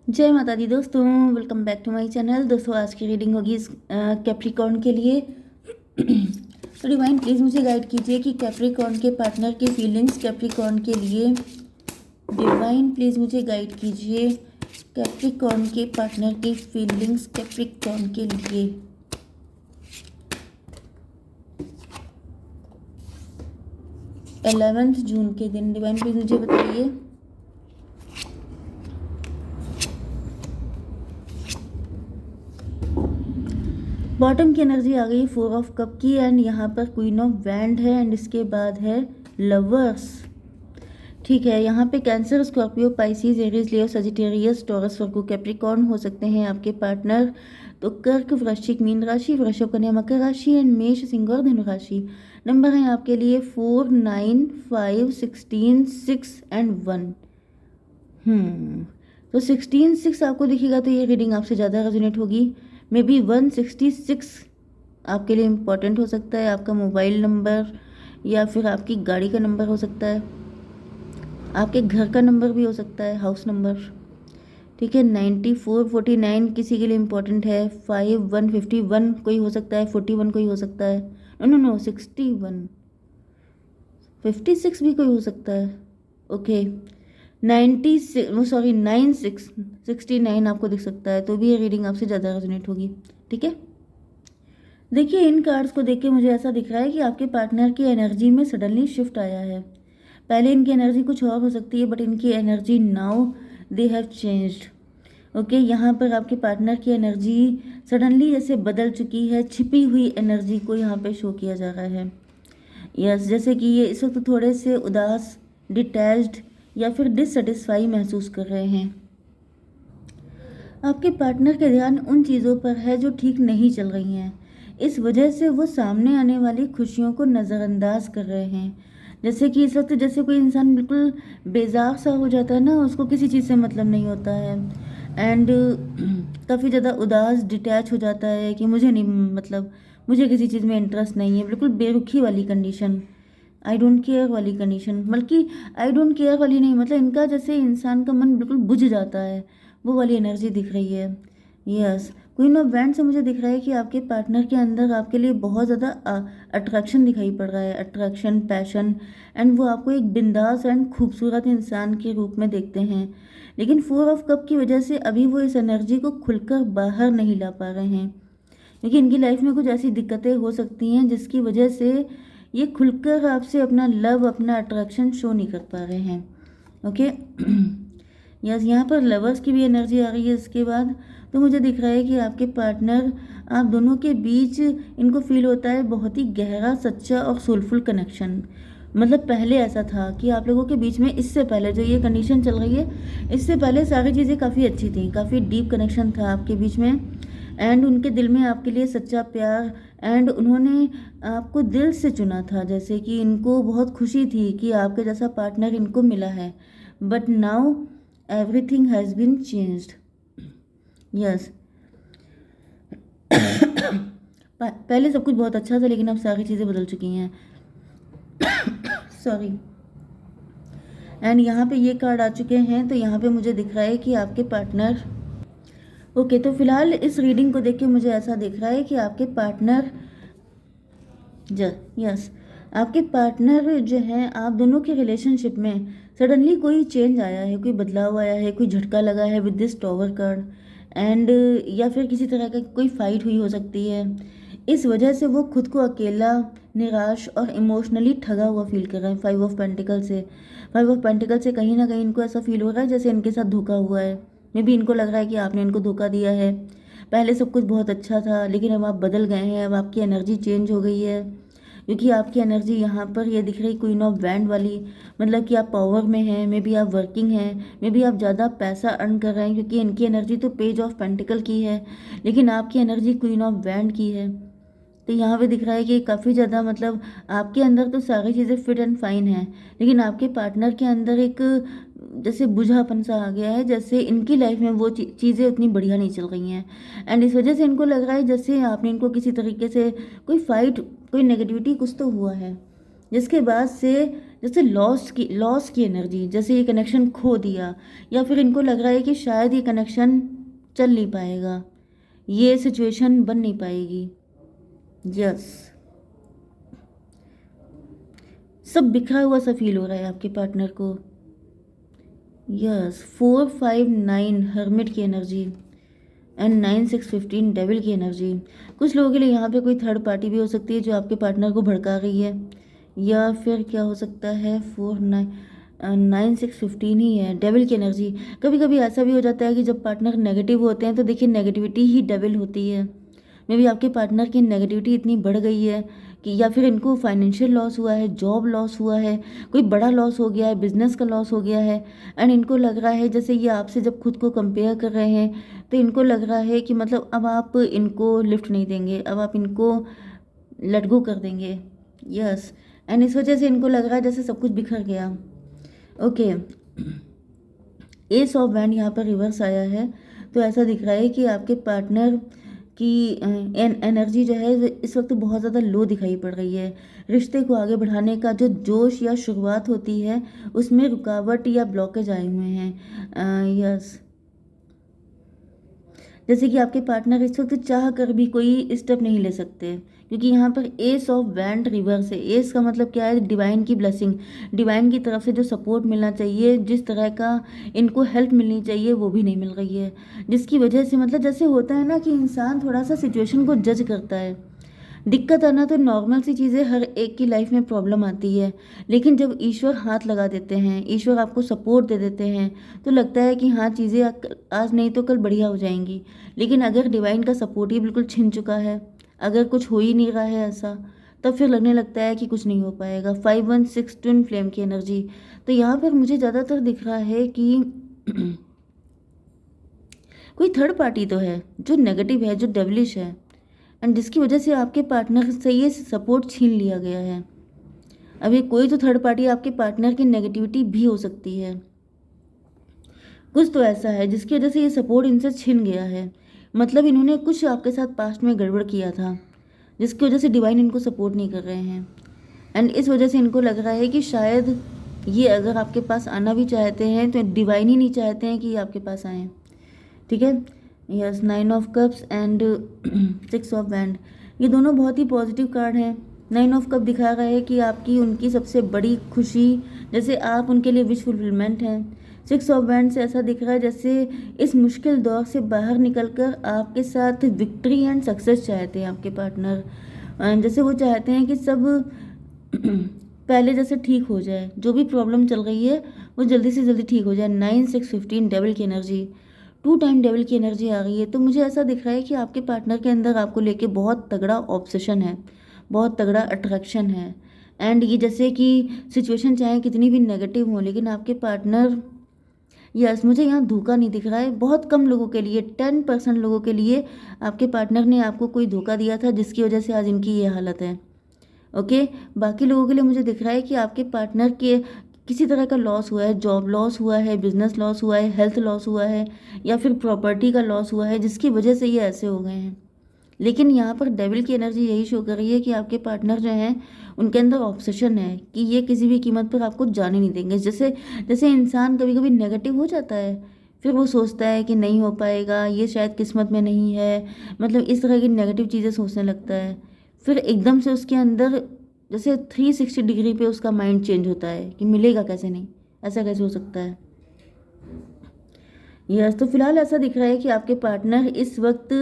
जय माता दी दोस्तों, welcome back to my channel. दोस्तों आज की रीडिंग होगी कैप्रिकॉर्न के लिए। तो डिवाइन प्लीज़ मुझे गाइड कीजिए कि कैप्रिकॉर्न के पार्टनर की फीलिंग्स कैप्रिकॉर्न के लिए। डिवाइन प्लीज़ मुझे गाइड कीजिए कैप्रिकॉर्न के पार्टनर की फीलिंग्स कैप्रिकॉर्न के लिए। 11 जून के दिन डिवाइन प्लीज़ मुझे बताइए। बॉटम की एनर्जी आ गई 4 ऑफ कप की एंड यहाँ पर क्वीन ऑफ वैंड है एंड इसके बाद है लवर्स। ठीक है, यहाँ पे कैंसर, स्कॉर्पियो, पाइसिस, एरीज, लियो, सजिटेरियस, टॉरस, वर्गो, कैप्रिकॉर्न हो सकते हैं आपके पार्टनर। तो कर्क, वृश्चिक, मीन राशि, वृषभ, कन्या, मकर राशि एंड मेष, सिंह और धनु राशि। नंबर हैं आपके लिए 4, 9, 5, 16, 6 एंड 1। तो 16, 6 आपको दिखेगा तो ये रीडिंग आपसे ज़्यादा रेजोनेट होगी। मे बी 166 आपके लिए इम्पॉर्टेंट हो सकता है, आपका मोबाइल नंबर या फिर आपकी गाड़ी का नंबर हो सकता है, आपके घर का नंबर भी हो सकता है, हाउस नंबर। ठीक है, 94, 49 किसी के लिए इम्पोर्टेंट है, 5, 1, 51 कोई हो सकता है, 41 कोई हो सकता है, नो नो नो 61, 56 भी कोई हो सकता है। ओके 96 सॉरी 96 69 आपको दिख सकता है, तो भी ये रीडिंग आपसे ज़्यादा रेजोनेट होगी। ठीक है, देखिए इन कार्ड्स को देख के मुझे ऐसा दिख रहा है कि आपके पार्टनर की एनर्जी में सडनली शिफ्ट आया है। पहले इनकी एनर्जी कुछ और हो सकती है बट इनकी energy now they have changed. Okay, यहाँ पर आपके पार्टनर की एनर्जी सडनली जैसे बदल चुकी है, छिपी हुई एनर्जी को यहाँ पे शो किया जा रहा है। यस, जैसे कि ये इस वक्त थोड़े से उदास, डिटैच्ड या फिर डिससेटिस्फाई महसूस कर रहे हैं। आपके पार्टनर का ध्यान उन चीज़ों पर है जो ठीक नहीं चल रही हैं। इस वजह से वो सामने आने वाली खुशियों को नज़रअंदाज कर रहे हैं। जैसे कि इस वक्त जैसे कोई इंसान बिल्कुल बेजार सा हो जाता है ना, उसको किसी चीज़ से मतलब नहीं होता है एंड काफ़ी ज़्यादा उदास, डिटैच हो जाता है कि मुझे नहीं, मतलब मुझे किसी चीज़ में इंटरेस्ट नहीं है, बिल्कुल बेरुखी वाली कंडीशन, आई डोंट केयर वाली कंडीशन। बल्कि आई डोंट केयर वाली नहीं, मतलब इनका जैसे इंसान का मन बिल्कुल बुझ जाता है, वो वाली एनर्जी दिख रही है। यस, क्वीन ऑफ वैंड से मुझे दिख रहा है कि आपके पार्टनर के अंदर आपके लिए बहुत ज़्यादा अट्रैक्शन दिखाई पड़ रहा है, अट्रैक्शन, पैशन एंड वो आपको एक बिंदास एंड खूबसूरत इंसान के रूप में देखते हैं। लेकिन 4 ऑफ कप की वजह से अभी वो इस एनर्जी को खुलकर बाहर नहीं ला पा रहे हैं, क्योंकि इनकी लाइफ में कुछ ऐसी दिक्कतें हो सकती हैं जिसकी वजह से ये खुलकर आपसे अपना लव, अपना अट्रैक्शन शो नहीं कर पा रहे हैं। ओके यस, यहाँ पर लवर्स की भी एनर्जी आ रही है। इसके बाद तो मुझे दिख रहा है कि आपके पार्टनर, आप दोनों के बीच इनको फील होता है बहुत ही गहरा, सच्चा और सोलफुल कनेक्शन। मतलब पहले ऐसा था कि आप लोगों के बीच में, इससे पहले जो ये कंडीशन चल रही है, इससे पहले सारी चीज़ें काफ़ी अच्छी थी, काफ़ी डीप कनेक्शन था आपके बीच में एंड उनके दिल में आपके लिए सच्चा प्यार एंड उन्होंने आपको दिल से चुना था। जैसे कि इनको बहुत खुशी थी कि आपके जैसा पार्टनर इनको मिला है, but now everything has been changed. Yes, पहले सब कुछ बहुत अच्छा था लेकिन अब सारी चीज़ें बदल चुकी हैं। सॉरी। एंड यहाँ पे ये कार्ड आ चुके हैं, तो यहाँ पे मुझे दिख रहा है कि आपके पार्टनर, ओके तो फिलहाल इस रीडिंग को देख के मुझे ऐसा दिख रहा है कि आपके पार्टनर यस, आपके पार्टनर जो हैं, आप दोनों के रिलेशनशिप में सडनली कोई चेंज आया है, कोई बदलाव आया है, कोई झटका लगा है with this tower card and या फिर किसी तरह का कोई फाइट हुई हो सकती है। इस वजह से वो खुद को अकेला, निराश और इमोशनली ठगा हुआ फील कर रहे हैं। 5 ऑफ पेंटिकल से कहीं ना कहीं इनको ऐसा फील हो रहा है जैसे इनके साथ धोखा हुआ है। मे बी इनको लग रहा है कि आपने इनको धोखा दिया है। पहले सब कुछ बहुत अच्छा था लेकिन अब आप बदल गए हैं, अब आपकी एनर्जी चेंज हो गई है, क्योंकि आपकी एनर्जी यहाँ पर ये दिख रही क्वीन ऑफ वैंड वाली, मतलब कि आप पावर में हैं, मे बी आप वर्किंग हैं, मे बी आप ज़्यादा पैसा अर्न कर रहे हैं, क्योंकि इनकी एनर्जी तो पेज ऑफ पेंटिकल की है लेकिन आपकी एनर्जी क्वीन ऑफ वैंड की है। तो यहाँ पे दिख रहा है कि काफ़ी ज़्यादा, मतलब आपके अंदर तो सारी चीज़ें फिट एंड फाइन हैं लेकिन आपके पार्टनर के अंदर एक जैसे बुझापन सा आ गया है, जैसे इनकी लाइफ में वो चीज़ें उतनी बढ़िया नहीं चल रही हैं एंड इस वजह से इनको लग रहा है जैसे आपने इनको किसी तरीके से कोई फाइट, कोई नेगेटिविटी कुछ तो हुआ है। जिसके बाद से जैसे लॉस की एनर्जी, जैसे ये कनेक्शन खो दिया, या फिर इनको लग रहा है कि शायद ये कनेक्शन चल नहीं पाएगा, ये सिचुएशन बन नहीं पाएगी। यस, सब बिखरा हुआ सा फील हो रहा है आपके पार्टनर को। यस, 4 5 9 हर्मिट की एनर्जी एंड 9 6 15 डेविल की एनर्जी। कुछ लोगों के लिए यहाँ पे कोई थर्ड पार्टी भी हो सकती है जो आपके पार्टनर को भड़का रही है, या फिर क्या हो सकता है, 4 9 9 6 15 ही है डेविल की एनर्जी। कभी कभी ऐसा भी हो जाता है कि जब पार्टनर नेगेटिव होते हैं तो देखिए नेगेटिविटी ही डेविल होती है। मे बी आपके पार्टनर की नेगेटिविटी इतनी बढ़ गई है कि, या फिर इनको फाइनेंशियल लॉस हुआ है, जॉब लॉस हुआ है, कोई बड़ा लॉस हो गया है, बिजनेस का लॉस हो गया है, एंड इनको लग रहा है जैसे ये आपसे जब खुद को कंपेयर कर रहे हैं तो इनको लग रहा है कि मतलब अब आप इनको लिफ्ट नहीं देंगे, अब आप इनको लेट गो कर देंगे। यस, एंड इस वजह से इनको लग रहा है जैसे सब कुछ बिखर गया। ओके, एस ऑफ बैंड यहाँ पर रिवर्स आया है, तो ऐसा दिख रहा है कि आपके पार्टनर की एनर्जी जो है इस वक्त बहुत ज़्यादा लो दिखाई पड़ रही है। रिश्ते को आगे बढ़ाने का जो जोश या शुरुआत होती है उसमें रुकावट या ब्लॉकेज आए हुए हैं। यस, जैसे कि आपके पार्टनर इस वक्त चाह कर भी कोई स्टेप नहीं ले सकते, क्योंकि यहाँ पर एस ऑफ बैंड रिवर्स है। एस का मतलब क्या है, डिवाइन की ब्लेसिंग, डिवाइन की तरफ से जो सपोर्ट मिलना चाहिए, जिस तरह का इनको हेल्प मिलनी चाहिए वो भी नहीं मिल रही है, जिसकी वजह से मतलब जैसे होता है ना कि इंसान थोड़ा सा सिचुएशन को जज करता है। दिक्कत आना तो नॉर्मल सी चीज़ है, हर एक की लाइफ में प्रॉब्लम आती है, लेकिन जब ईश्वर हाथ लगा देते हैं, ईश्वर आपको सपोर्ट दे देते हैं, तो लगता है कि हाँ चीज़ें आज नहीं तो कल बढ़िया हो जाएंगी। लेकिन अगर डिवाइन का सपोर्ट ही बिल्कुल छिन चुका है, अगर कुछ हो ही नहीं रहा है ऐसा, तब फिर लगने लगता है कि कुछ नहीं हो पाएगा। 5 1 6 ट्विन फ्लेम की एनर्जी, तो यहाँ पर मुझे ज़्यादातर दिख रहा है कि कोई थर्ड पार्टी तो है जो नेगेटिव है, जो डेवलिश है, एंड जिसकी वजह से आपके पार्टनर से ये सपोर्ट छीन लिया गया है। अब ये कोई तो थर्ड पार्टी आपके पार्टनर की नेगेटिविटी भी हो सकती है, कुछ तो ऐसा है जिसकी वजह से ये सपोर्ट इनसे छिन गया है। मतलब इन्होंने कुछ आपके साथ पास्ट में गड़बड़ किया था, जिसकी वजह से डिवाइन इनको सपोर्ट नहीं कर रहे हैं, एंड इस वजह से इनको लग रहा है कि शायद ये अगर आपके पास आना भी चाहते हैं तो डिवाइन ही नहीं चाहते हैं कि ये आपके पास आएँ। ठीक है, yes, 9 of cups and 6 of band, ये दोनों बहुत ही पॉजिटिव कार्ड हैं। 9 ऑफ कप दिखा रहा है कि आपकी उनकी सबसे बड़ी खुशी, जैसे आप उनके लिए विश फुलफिलमेंट हैं। 6 ऑफ बैंड से ऐसा दिख रहा है जैसे इस मुश्किल दौर से बाहर निकलकर आपके साथ विक्ट्री एंड सक्सेस चाहते हैं आपके पार्टनर। जैसे वो चाहते हैं कि सब पहले जैसे ठीक हो जाए, जो भी प्रॉब्लम चल रही है वो जल्दी से जल्दी ठीक हो जाए। 9 6 15 डेविल की एनर्जी, 2 टाइम डेविल की एनर्जी आ गई है, तो मुझे ऐसा दिख रहा है कि आपके पार्टनर के अंदर आपको लेके बहुत तगड़ा ऑब्सेशन है, बहुत तगड़ा अट्रैक्शन है, एंड ये जैसे कि सिचुएशन चाहे कितनी भी नेगेटिव हो, लेकिन आपके पार्टनर, यस, मुझे यहाँ धोखा नहीं दिख रहा है। बहुत कम लोगों के लिए, 10% लोगों के लिए आपके पार्टनर ने आपको कोई धोखा दिया था, जिसकी वजह से आज इनकी ये हालत है। ओके, बाकी लोगों के लिए मुझे दिख रहा है कि आपके पार्टनर के किसी तरह का लॉस हुआ है, जॉब लॉस हुआ है, बिजनेस लॉस हुआ है, हेल्थ लॉस हुआ है, या फिर प्रॉपर्टी का लॉस हुआ है, जिसकी वजह से ये ऐसे हो गए हैं। लेकिन यहाँ पर डेविल की एनर्जी यही शो कर रही है कि आपके पार्टनर जो हैं उनके अंदर ऑब्सेशन है कि ये किसी भी कीमत पर आपको जाने नहीं देंगे। जैसे जैसे इंसान कभी कभी नेगेटिव हो जाता है, फिर वो सोचता है कि नहीं हो पाएगा, ये शायद किस्मत में नहीं है, मतलब इस तरह की नेगेटिव चीज़ें सोचने लगता है। फिर एकदम से उसके अंदर जैसे 360 डिग्री पे उसका माइंड चेंज होता है कि मिलेगा कैसे, नहीं ऐसा कैसे हो सकता है। यस, तो फिलहाल ऐसा दिख रहा है कि आपके पार्टनर इस वक्त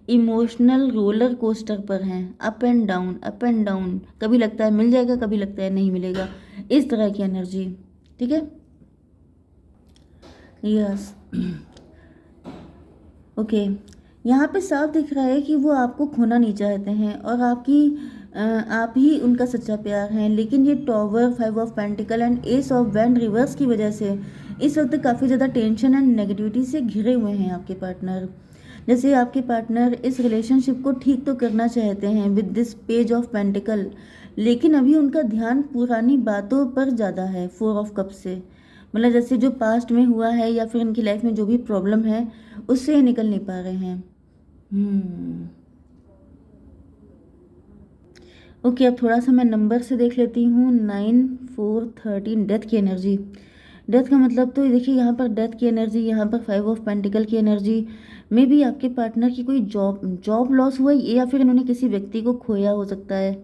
इमोशनल रोलर कोस्टर पर हैं, up and down, up and down, कभी लगता है मिल जाएगा, कभी लगता है नहीं मिलेगा, इस तरह की एनर्जी। ठीक है, यस, ओके, यहाँ पे साफ दिख रहा है कि वो आपको खोना नहीं चाहते हैं और आप ही उनका सच्चा प्यार है। लेकिन ये tower, 5 of pentacle and S of wand reverse की वजह से इस वक्त काफ़ी ज़्यादा टेंशन एंड नेगेटिविटी से घिरे हुए हैं आपके पार्टनर। जैसे आपके पार्टनर इस रिलेशनशिप को ठीक तो करना चाहते हैं with this page of pentacle, लेकिन अभी उनका ध्यान पुरानी बातों पर ज़्यादा है, 4 ऑफ कप से। मतलब जैसे जो पास्ट में हुआ है या फिर इनकी लाइफ में जो भी प्रॉब्लम है उससे ये निकल नहीं पा रहे हैं। ओके, अब थोड़ा सा मैं नंबर से देख लेती हूँ। 9 4 13 डेथ की एनर्जी। डेथ का मतलब तो देखिए यहाँ पर डेथ की एनर्जी, यहाँ पर 5 ऑफ पेंटिकल की एनर्जी। मे बी आपके पार्टनर की कोई जॉब जॉब लॉस हुआ है, या फिर इन्होंने किसी व्यक्ति को खोया हो सकता है।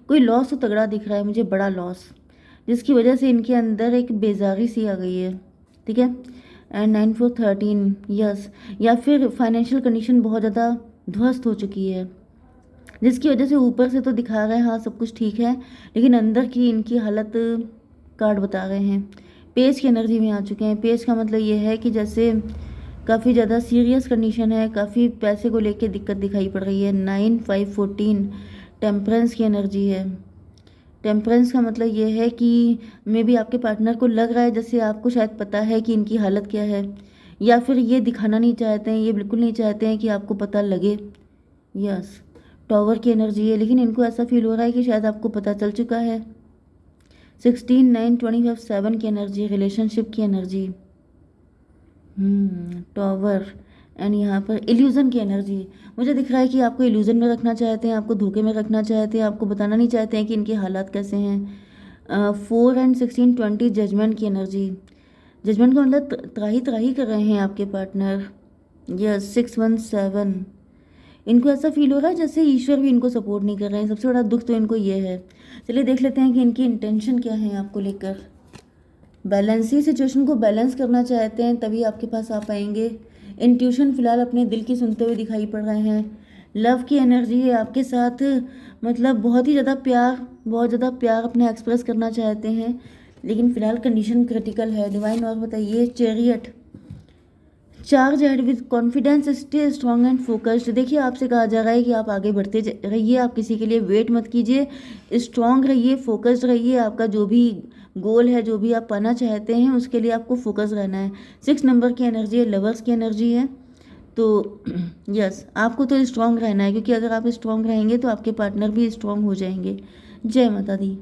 कोई लॉस तो तगड़ा दिख रहा है मुझे, बड़ा लॉस, जिसकी वजह से इनके अंदर एक बेजारी सी आ गई है। ठीक है। एंड 9 4 13 यस, या फिर फाइनेंशियल कंडीशन बहुत ज़्यादा ध्वस्त हो चुकी है, जिसकी वजह से ऊपर से तो दिखा रहे हैं हाँ सब कुछ ठीक है, लेकिन अंदर की इनकी हालत कार्ड बता रहे हैं। पेज की एनर्जी में आ चुके हैं। पेज का मतलब ये है कि जैसे काफ़ी ज़्यादा सीरियस कंडीशन है, काफ़ी पैसे को लेके दिक्कत दिखाई पड़ रही है। 9 5 14 टेम्परेंस की एनर्जी है। टेम्परेंस का मतलब ये है कि मे बी आपके पार्टनर को लग रहा है जैसे आपको शायद पता है कि इनकी हालत क्या है, या फिर ये दिखाना नहीं चाहते हैं, ये बिल्कुल नहीं चाहते हैं कि आपको पता लगे। यस, टॉवर की एनर्जी है, लेकिन इनको ऐसा फील हो रहा है कि शायद आपको पता चल चुका है। 16 9 25 7 की एनर्जी, रिलेशनशिप की एनर्जी। टॉवर। एंड यहाँ पर इल्यूज़न की एनर्जी। मुझे दिख रहा है कि आपको इल्यूज़न में रखना चाहते हैं, आपको धोखे में रखना चाहते हैं, आपको बताना नहीं चाहते हैं कि इनके हालात कैसे हैं। 4 एंड 16 20 जजमेंट की एनर्जी। जजमेंट का मतलब त्राही त्राही कर रहे हैं आपके पार्टनर। यस, 6 1 7। इनको ऐसा फील हो रहा है जैसे ईश्वर भी इनको सपोर्ट नहीं कर रहे हैं। सबसे बड़ा दुख तो इनको ये है। चलिए देख लेते हैं कि इनकी इंटेंशन क्या है आपको लेकर। बैलेंस, ही सिचुएशन को बैलेंस करना चाहते हैं, तभी आपके पास आ पाएंगे। इंट्यूशन फिलहाल अपने दिल की सुनते हुए दिखाई पड़ रहे हैं। लव की एनर्जी है आपके साथ, मतलब बहुत ही ज़्यादा प्यार, बहुत ज़्यादा प्यार अपने एक्सप्रेस करना चाहते हैं, लेकिन फिलहाल कंडीशन क्रिटिकल है। डिवाइन और बताइए। Chariot. Charged with confidence, stay strong and focused. देखिए आपसे कहा जा रहा है कि आप आगे बढ़ते रहिए, आप किसी के लिए वेट मत कीजिए, स्ट्रॉन्ग रहिए, फोकस्ड रहिए। आपका जो भी गोल है, जो भी आप पाना चाहते हैं, उसके लिए आपको फोकस रहना है। 6 नंबर की एनर्जी है, लवर्स की एनर्जी है। तो यस, आपको तो स्ट्रॉन्ग रहना है, क्योंकि अगर आप स्ट्रॉन्ग रहेंगे तो आपके पार्टनर भी स्ट्रॉन्ग हो जाएंगे। जय माता दी।